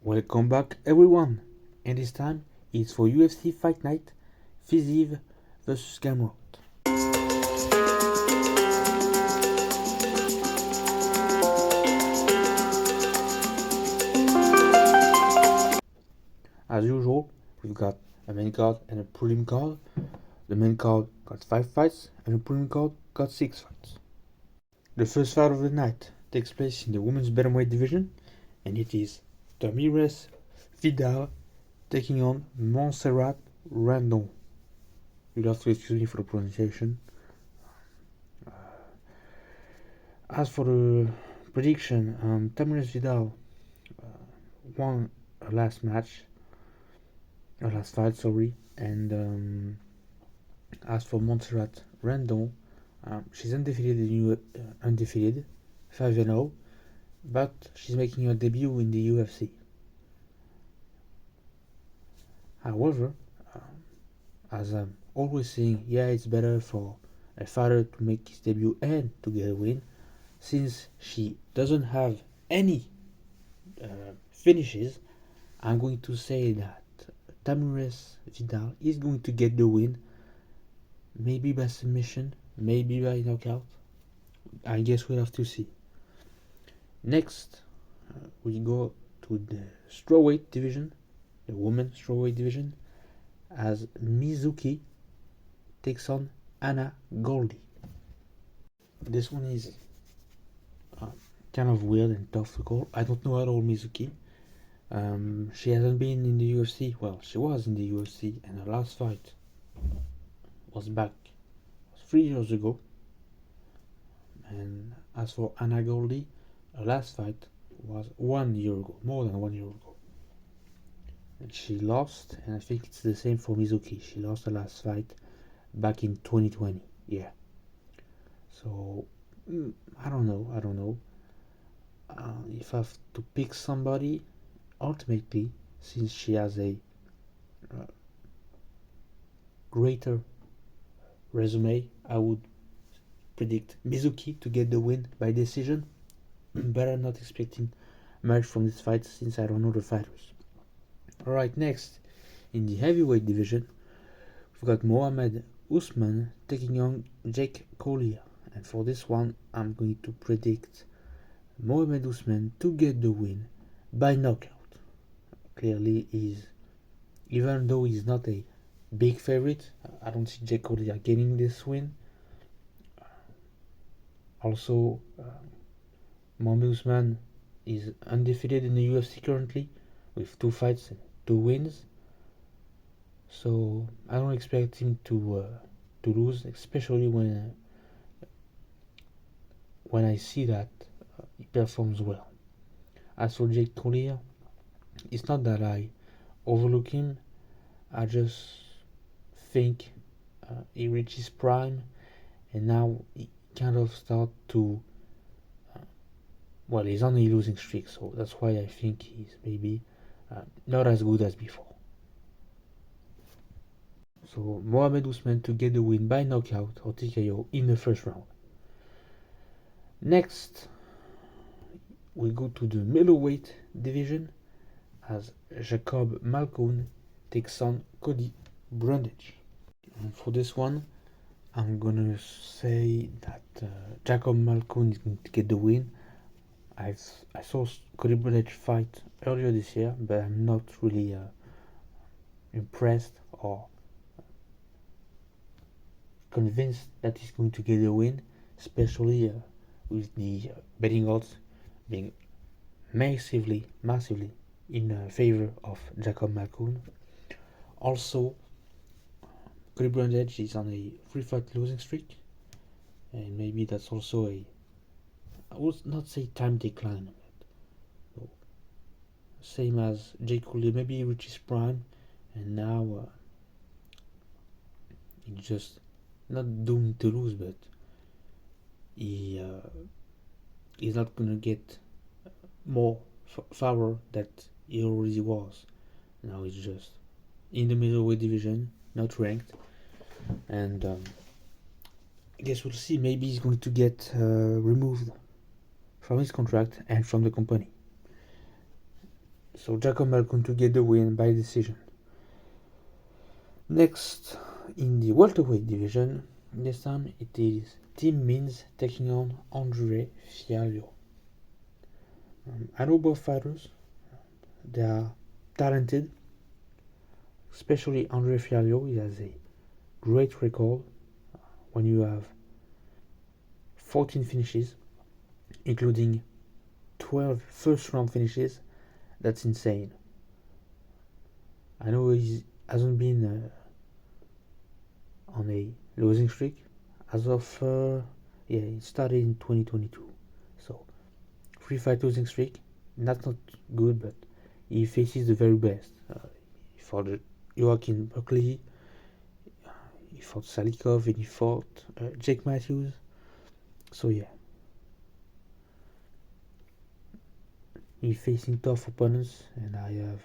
Welcome back everyone, and this time it's for UFC Fight Night, FIZIEV vs GAMROT. As usual, we've got a main card and a prelim card. The main card got 5 fights and the prelim card got 6 fights. The first fight of the night takes place in the women's bantamweight division, and it is Tamires Vidal taking on Montserrat Randon. You'll have to excuse me for the pronunciation. As for the prediction, Tamires Vidal won her last fight, and as for Montserrat Randon, she's undefeated, 5-0, but she's making her debut in the UFC. However, as I'm always saying, it's better for a fighter to make his debut and to get a win, since she doesn't have any finishes. I'm going to say that Tamires Vidal is going to get the win, maybe by submission, maybe by knockout. I guess we'll have to see. Next, we go to the strawweight division, the women's strawweight division, as Mizuki takes on Anna Goldie. This one is kind of weird and tough to call. I don't know at all Mizuki. She hasn't been in the UFC. Well, she was in the UFC, and her last fight was 3 years ago. And as for Anna Goldie, her last fight was 1 year ago, more than 1 year ago. And she lost, and I think it's the same for Mizuki. She lost her last fight back in 2020. Yeah. So I don't know. If I have to pick somebody, ultimately, since she has a greater resume, I would predict Mizuki to get the win by decision, but I'm not expecting much from this fight since I don't know the fighters. Alright, next, in the heavyweight division, we've got Mohamed Usman taking on Jake Collier, and for this one, I'm going to predict Mohamed Usman to get the win by knockout. Clearly, even though he's not a big favorite, I don't see Jake Collier getting this win. Also, Mohamed Usman is undefeated in the UFC currently, with 2 fights and 2 wins. So I don't expect him to lose, especially when I see that he performs well. As for Jake Collier, it's not that I overlook him. I just think he reached his prime, and now he kind of start to he's on a losing streak, so that's why I think he's maybe not as good as before. So Mohamed Usman to get the win by knockout or TKO in the first round. Next, we go to the middleweight division as Jacob Malkoun takes on Cody Brundage. And for this one, I'm gonna say that Jacob Malkoun is going to get the win. I saw Cody Brundage fight earlier this year, but I'm not really impressed or convinced that he's going to get the win, especially with the betting odds being massively in favor of Jacob Malkoun. Also, Cody Brundage is on a 3-fight losing streak, and maybe that's also I would not say time decline, so, same as Jake Collier, maybe he reached his prime, and now he's just not doomed to lose, but he's not gonna get more power that he already was. Now he's just in the middleweight division, not ranked, and I guess we'll see. Maybe he's going to get removed from his contract and from the company. So Jacob Malkoun to get the win by decision. Next, in the welterweight division, this time it is Tim Means taking on Andre Fialho. I know both fighters. They are talented, especially Andre Fialho. He has a great record when you have 14 finishes, including 12 first-round finishes. That's insane. I know he hasn't been on a losing streak as of it started in 2022. So 3-fight losing streak. That's not good, but he faces the very best. He fought Joaquin Buckley, he fought Salikov, and he fought Jake Matthews. So yeah, he's facing tough opponents, and I have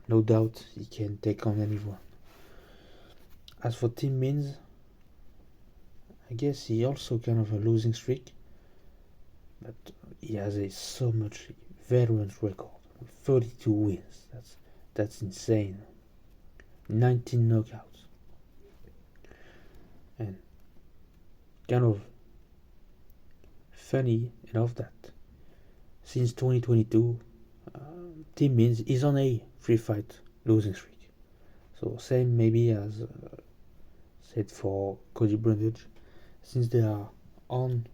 no doubt he can take on anyone. As for Tim Means, I guess he also kind of a losing streak, but he has a so much veterans record with 32 wins. That's insane. 19 knockouts, and kind of funny enough that since 2022, Tim Means is on a 3-fight losing streak. So same maybe as said for Cody Brundage, since they are on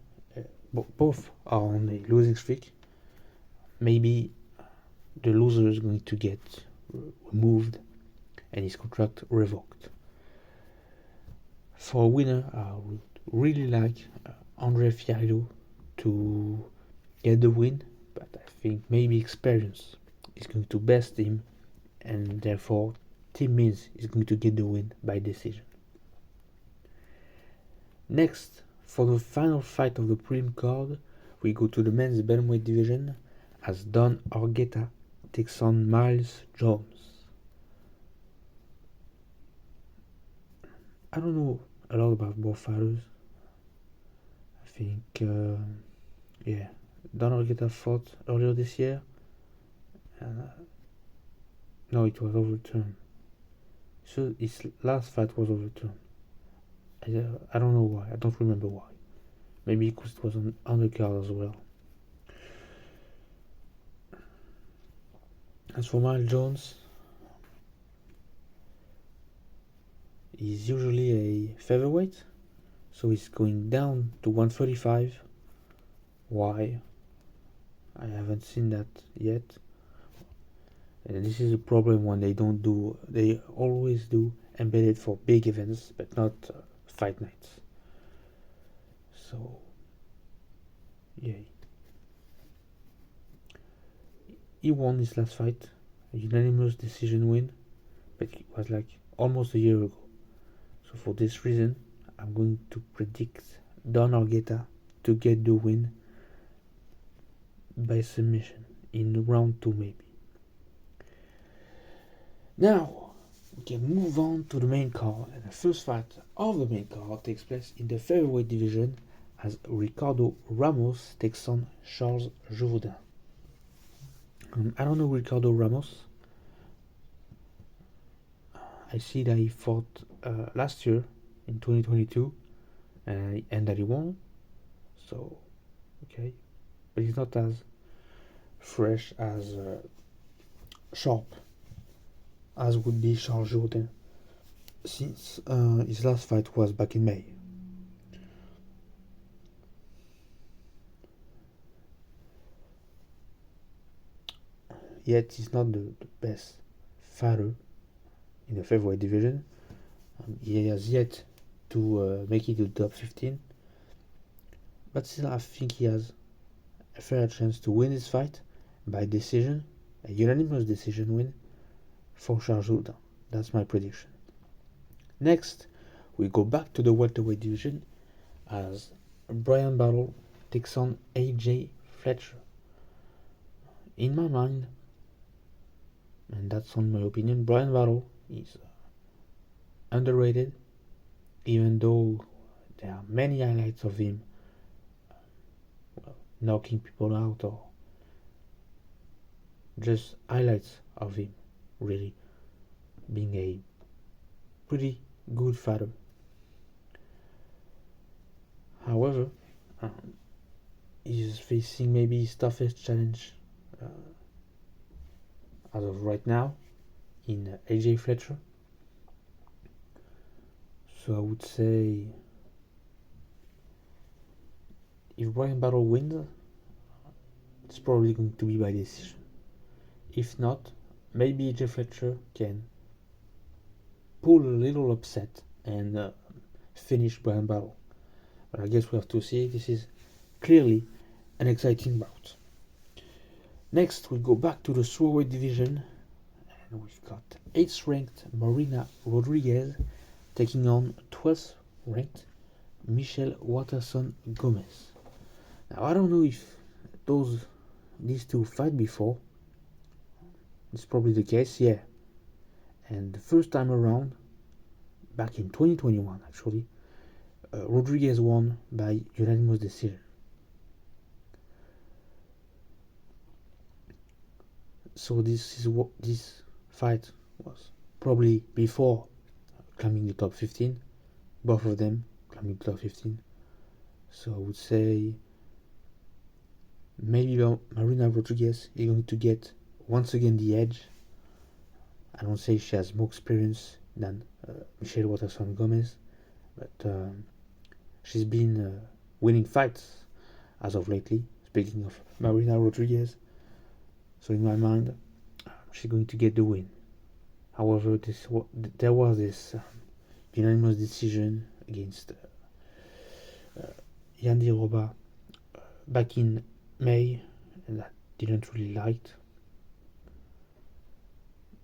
both are on a losing streak, maybe the loser is going to get removed and his contract revoked. For a winner, I would really like Andre Fialho to get the win, but I think maybe experience is going to best him, and therefore Tim Means is going to get the win by decision. Next, for the final fight of the prelim card, we go to the men's bantamweight division as Don Argueta takes on Miles Jones. I don't know a lot about both fighters. I think, Don Argueta fought earlier this year. No, it was overturned. So his last fight was overturned. I don't know why. I don't remember why. Maybe because it was on undercard as well. As for Miles Jones, he's usually a featherweight, so he's going down to 135. Why? I haven't seen that yet. And this is a problem when they always do embedded for big events, but not fight nights. So, yeah. He won his last fight, a unanimous decision win, but it was like almost a year ago. So for this reason, I'm going to predict Don Argueta to get the win by submission in round 2 maybe. Now, we can move on to the main card, and the first fight of the main card takes place in the featherweight division as Ricardo Ramos takes on Charles Jourdain. I don't know Ricardo Ramos. I see that he fought last year in 2022 and that he won. So, okay. But he's not as fresh as sharp as would be Charles Jourdain, since his last fight was back in May. Yet he's not the best fighter in the featherweight division. He has yet to make it to the top 15, but still I think he has a fair chance to win this fight by decision, a unanimous decision win for Charles Jourdain. That's my prediction. Next, we go back to the welterweight division as Brian Battle takes on AJ Fletcher. In my mind, and that's on my opinion, Brian Battle is underrated, even though there are many highlights of him knocking people out or just highlights of him really being a pretty good fighter. However, he's facing maybe his toughest challenge as of right now in AJ Fletcher. So I would say if Brian Battle wins, it's probably going to be by decision. If not, maybe AJ Fletcher can pull a little upset and finish Brian Battle. But I guess we have to see. This is clearly an exciting bout. Next, we go back to the strawweight division, and we've got 8th ranked Marina Rodriguez taking on 12th ranked Michelle Watterson Gomez. Now, I don't know if these two fight before. It's probably the case, yeah. And the first time around, back in 2021 actually, Rodriguez won by unanimous decision. So this fight was probably before climbing the top 15. Both of them climbing the top 15. So I would say maybe Marina Rodriguez is going to get once again the edge. I don't say she has more experience than Michelle Watterson Gomez, but she's been winning fights as of lately. Speaking of Marina Rodriguez, so in my mind, she's going to get the win. However, there was this unanimous decision against Yandy Roba back in May, and I didn't really like.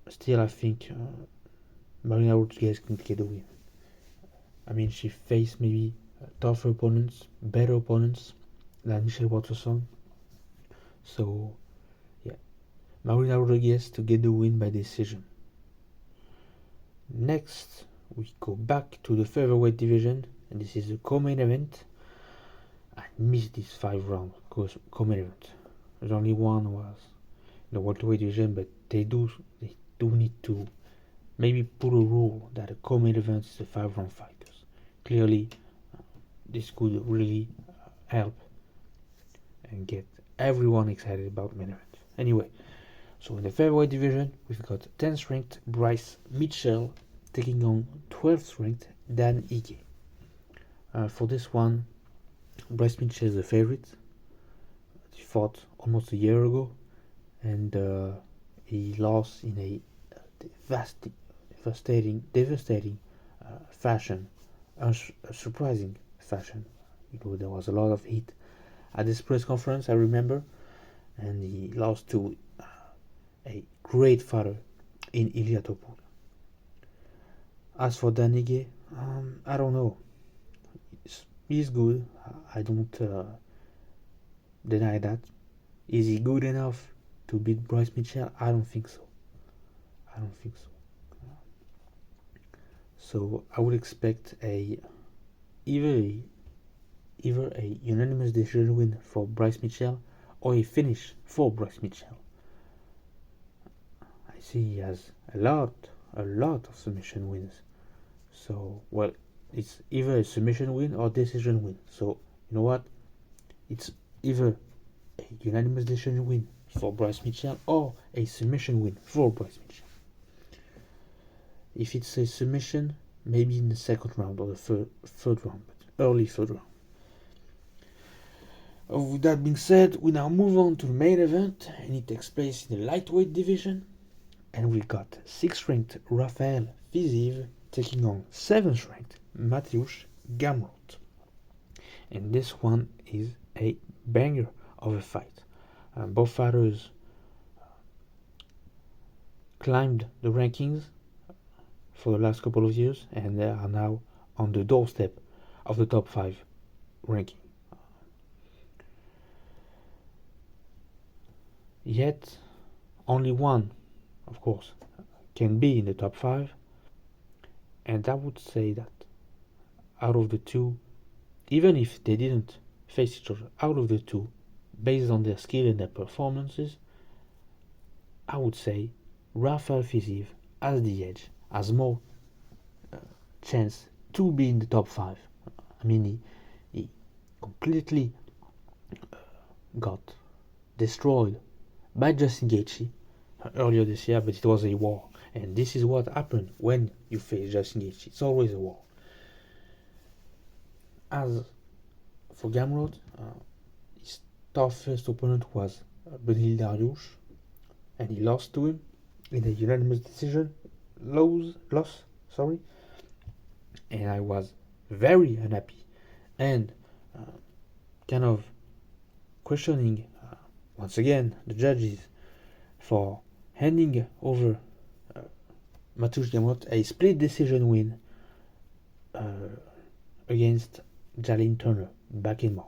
Still, I think Marina Rodriguez is going to get the win. I mean, she faced maybe tougher opponents, better opponents than Michelle Watterson. So, yeah, Marina Rodriguez to get the win by decision. Next, we go back to the featherweight division, and this is the co-main event. I missed this 5-round co-main event. There's only one was in the welterweight division, but they do need to maybe put a rule that a co-main event is a 5-round fight. Clearly, this could really help and get everyone excited about main event. Anyway, so in the featherweight division, we've got 10th ranked Bryce Mitchell taking on 12th ranked Dan Ige. For this one, Bryce Mitchell is the favorite. He fought almost a year ago, and he lost in a devastating fashion, a surprising fashion. There was a lot of heat at this press conference, I remember, and he lost to a great fighter in Ilia Topol. As for Dan Ige, I don't know. He's good. I don't deny that. Is he good enough to beat Bryce Mitchell? I don't think so. So I would expect either a unanimous decision win for Bryce Mitchell or a finish for Bryce Mitchell. I see he has a lot of submission wins. So, well, it's either a submission win or decision win. So, you know what? It's either a unanimous decision win for Bryce Mitchell or a submission win for Bryce Mitchell. If it's a submission, maybe in the second round or the third round, but early third round. With that being said, we now move on to the main event, and it takes place in the lightweight division. And we've got 6th ranked Rafael FIZIEV taking on 7th ranked Mateusz GAMROT. And this one is a banger of a fight. Both fighters climbed the rankings for the last couple of years, and they are now on the doorstep of the top 5 ranking. Yet, only one, of course, can be in the top 5, and I would say that out of the two, even if they didn't face each other, out of the two, based on their skill and their performances, I would say Rafael FIZIEV has the edge, has more chance to be in the top 5. I mean, he completely got destroyed by Justin Gaethje earlier this year, but it was a war. And this is what happened when you face Justin Gaethje. It's always a war. As for GAMROT, his toughest opponent was Benil Dariush, and he lost to him in a unanimous decision. Loss, sorry. And I was very unhappy and kind of questioning once again the judges for handing over Mateusz Gamrot a split decision win against Jalin Turner back in March.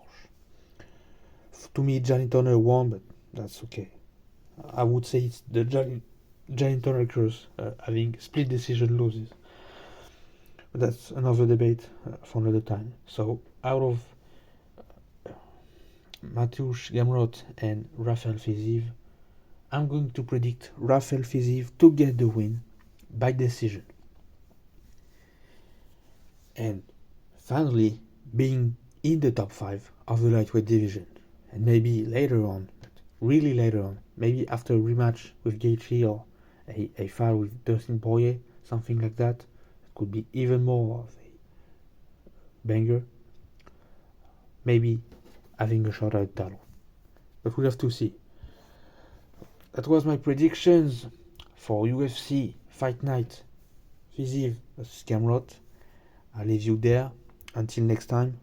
To me, Jalin Turner won, but that's okay. I would say it's the Jalin Turner curse having split decision losses. But that's another debate for another time. So out of Mateusz Gamrot and Rafael FIZIEV, I'm going to predict Rafael FIZIEV to get the win by decision. And finally, being in the top 5 of the lightweight division. And maybe later on, really later on, maybe after a rematch with Gaethje or a fight with Dustin Poirier, something like that, it could be even more of a banger. Maybe having a shot at title. But we'll have to see. That was my predictions for UFC Fight Night. FIZIEV vs. GAMROT. I'll leave you there. Until next time.